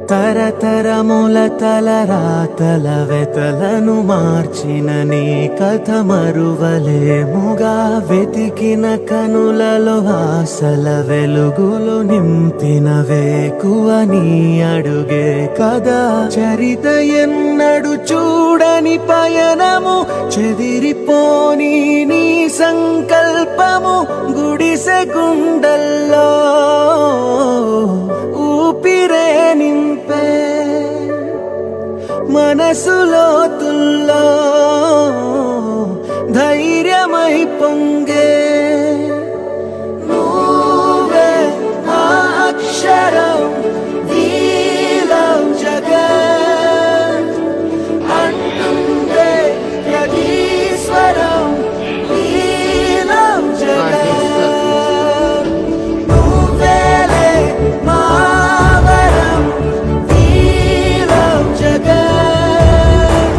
తరతరముల తలరాతల వెతలను మార్చిన నీ కథ మరువలేముగా. వెతికిన కనులలో ఆశల వెలుగులు నింపిన వేకువ నీ అడుగే కదా. చరిత ఎన్నడు చూడని పయనము, చెదిరిపోని నీ సంకల్పము. గుడిసె గుండెల్లో ఊపిరే నింపే, మనసులోతుల్లో ధైర్యమై పొంగే. నువ్వే ఆ అక్షరం, we love జగన్ అంటుందే ప్రతి స్వరం, we love జగన్. నువ్వేలే మా వరం, we love జగన్.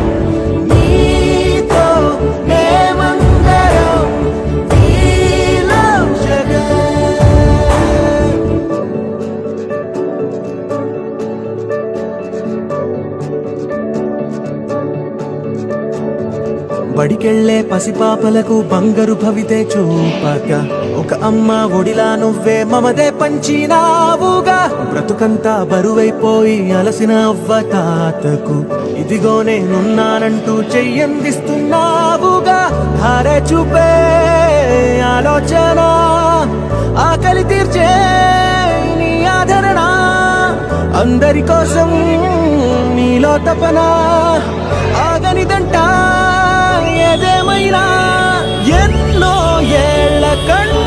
నీతో మేమందరం, we love జగన్. బడికెళ్లే పసిపాపలకు బంగారు భవితే చూపగా, ఒక అమ్మ ఒడిలా నువ్వే మమదే పంచినావుగా. బ్రతుకంతా బరువైపోయి అలసిన అవ్వ తాతకు ఇదిగో నేనున్నానంటూ చెయ్యందిస్తున్నావుగా. ధారే చూపే ఆలోచన, ఆకలి తీర్చే నీ ఆదరణ. అందరి కోసం నీలో తపన, ఆగనిదంట ఏదేమైనా. ఎన్నో ఏళ్ల కన్ను